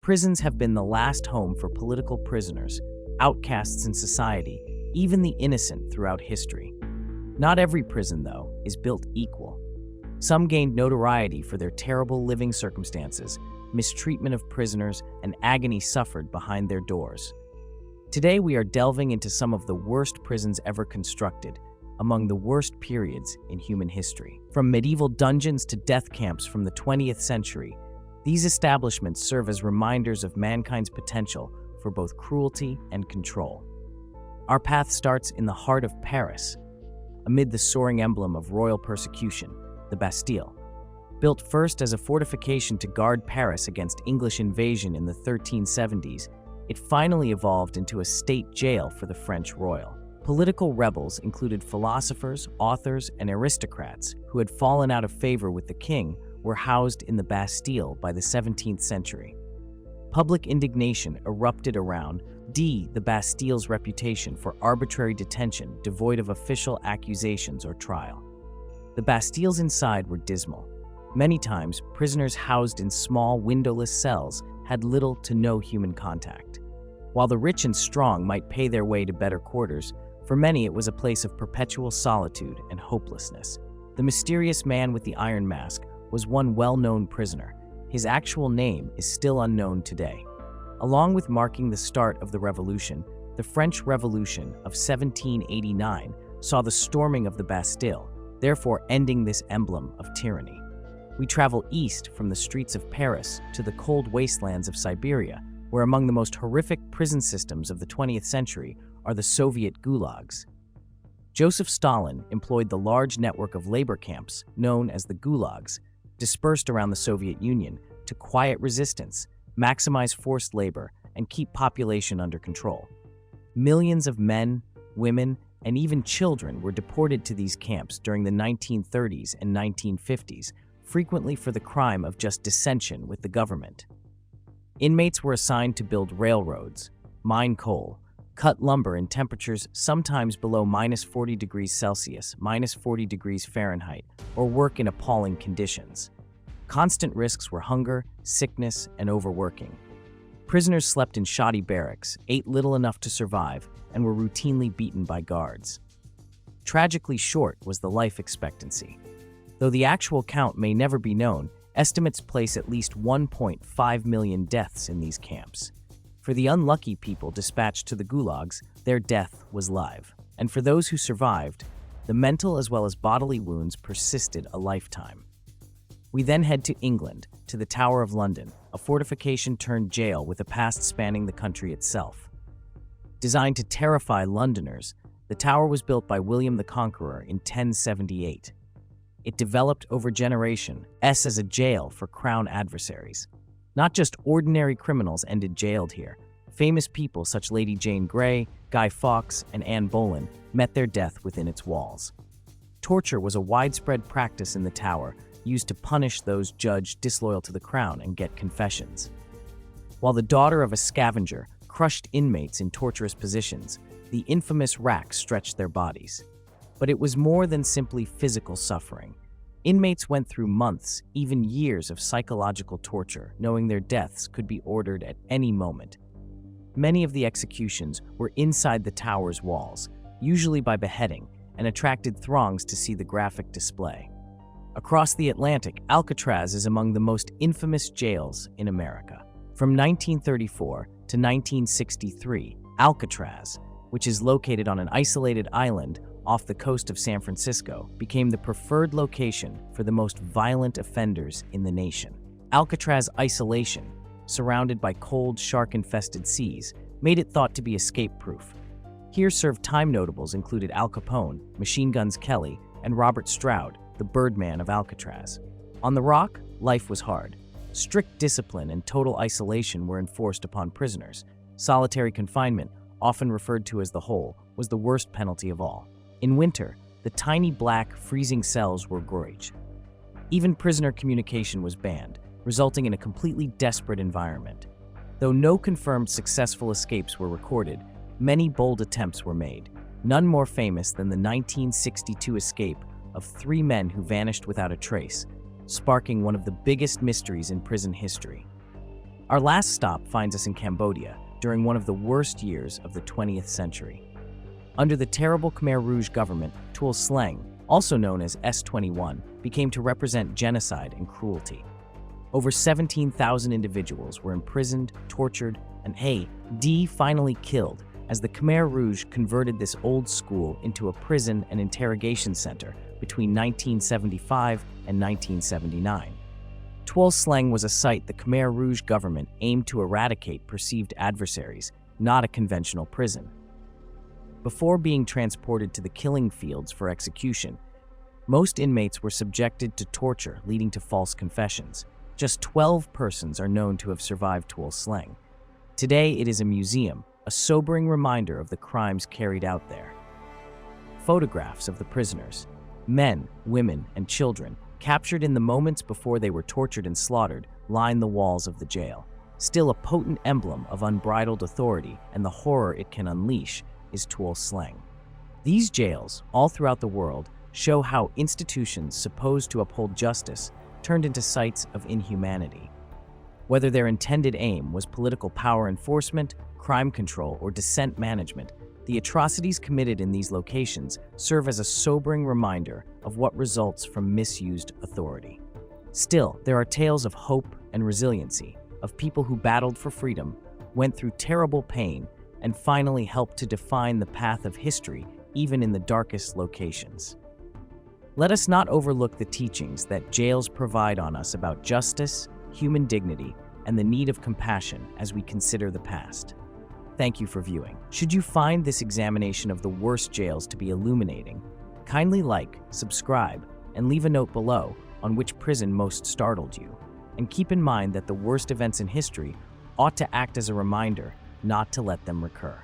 Prisons have been the last home for political prisoners, outcasts in society, even the innocent throughout history. Not every prison, though, is built equal. Some gained notoriety for their terrible living circumstances, mistreatment of prisoners, and agony suffered behind their doors. Today, we are delving into some of the worst prisons ever constructed, among the worst periods in human history. From medieval dungeons to death camps from the 20th century, these establishments serve as reminders of mankind's potential for both cruelty and control. Our path starts in the heart of Paris, amid the soaring emblem of royal persecution, the Bastille. Built first as a fortification to guard Paris against English invasion in the 1370s, it finally evolved into a state jail for the French royal. Political rebels included philosophers, authors, and aristocrats who had fallen out of favor with the king were housed in the Bastille by the 17th century. Public indignation erupted around the Bastille's reputation for arbitrary detention devoid of official accusations or trial. The Bastilles inside were dismal. Many times, prisoners housed in small, windowless cells had little to no human contact. While the rich and strong might pay their way to better quarters, for many it was a place of perpetual solitude and hopelessness. The mysterious man with the iron mask was one well-known prisoner. His actual name is still unknown today. Along with marking the start of the Revolution, the French Revolution of 1789 saw the storming of the Bastille, therefore ending this emblem of tyranny. We travel east from the streets of Paris to the cold wastelands of Siberia, where among the most horrific prison systems of the 20th century are the Soviet gulags. Joseph Stalin employed the large network of labor camps, known as the gulags, dispersed around the Soviet Union, to quiet resistance, maximize forced labor, and keep population under control. Millions of men, women, and even children were deported to these camps during the 1930s and 1950s, frequently for the crime of just dissension with the government. Inmates were assigned to build railroads, mine coal, cut lumber in temperatures sometimes below -40 degrees Celsius, -40 degrees Fahrenheit, or work in appalling conditions. Constant risks were hunger, sickness, and overworking. Prisoners slept in shoddy barracks, ate little enough to survive, and were routinely beaten by guards. Tragically short was the life expectancy. Though the actual count may never be known, estimates place at least 1.5 million deaths in these camps. For the unlucky people dispatched to the gulags, their death was live. And for those who survived, the mental as well as bodily wounds persisted a lifetime. We then head to England, to the Tower of London, a fortification turned jail with a past spanning the country itself. Designed to terrify Londoners, the tower was built by William the Conqueror in 1078. It developed over generations as a jail for crown adversaries. Not just ordinary criminals ended jailed here. Famous people such Lady Jane Grey, Guy Fawkes, and Anne Boleyn met their death within its walls. Torture was a widespread practice in the tower, used to punish those judged disloyal to the crown and get confessions. While the daughter of a scavenger crushed inmates in torturous positions, the infamous rack stretched their bodies. But it was more than simply physical suffering. Inmates went through months, even years of psychological torture, knowing their deaths could be ordered at any moment. Many of the executions were inside the tower's walls, usually by beheading, and attracted throngs to see the graphic display. Across the Atlantic, Alcatraz is among the most infamous jails in America. From 1934 to 1963, Alcatraz, which is located on an isolated island off the coast of San Francisco, became the preferred location for the most violent offenders in the nation. Alcatraz isolation, surrounded by cold, shark-infested seas, made it thought to be escape-proof. Here served time notables included Al Capone, Machine Guns Kelly, and Robert Stroud, the Birdman of Alcatraz. On the Rock, life was hard. Strict discipline and total isolation were enforced upon prisoners. Solitary confinement, often referred to as the hole, was the worst penalty of all. In winter, the tiny black, freezing cells were gorged. Even prisoner communication was banned, resulting in a completely desperate environment. Though no confirmed successful escapes were recorded, many bold attempts were made, none more famous than the 1962 escape of 3 men who vanished without a trace, sparking one of the biggest mysteries in prison history. Our last stop finds us in Cambodia during one of the worst years of the 20th century. Under the terrible Khmer Rouge government, Tuol Sleng, also known as S-21, became to represent genocide and cruelty. Over 17,000 individuals were imprisoned, tortured, and finally killed as the Khmer Rouge converted this old school into a prison and interrogation center between 1975 and 1979. Tuol Sleng was a site the Khmer Rouge government aimed to eradicate perceived adversaries, not a conventional prison. Before being transported to the killing fields for execution, most inmates were subjected to torture leading to false confessions. Just 12 persons are known to have survived Tuol Sleng. Today it is a museum, a sobering reminder of the crimes carried out there. Photographs of the prisoners, men, women, and children, captured in the moments before they were tortured and slaughtered, line the walls of the jail. Still a potent emblem of unbridled authority and the horror it can unleash is Tuol Sleng. These jails, all throughout the world, show how institutions supposed to uphold justice turned into sites of inhumanity. Whether their intended aim was political power enforcement, crime control, or dissent management, the atrocities committed in these locations serve as a sobering reminder of what results from misused authority. Still, there are tales of hope and resiliency, of people who battled for freedom, went through terrible pain, and finally helped to define the path of history even in the darkest locations. Let us not overlook the teachings that jails provide on us about justice, human dignity, and the need of compassion as we consider the past. Thank you for viewing. Should you find this examination of the worst jails to be illuminating, kindly like, subscribe, and leave a note below on which prison most startled you. And keep in mind that the worst events in history ought to act as a reminder not to let them recur.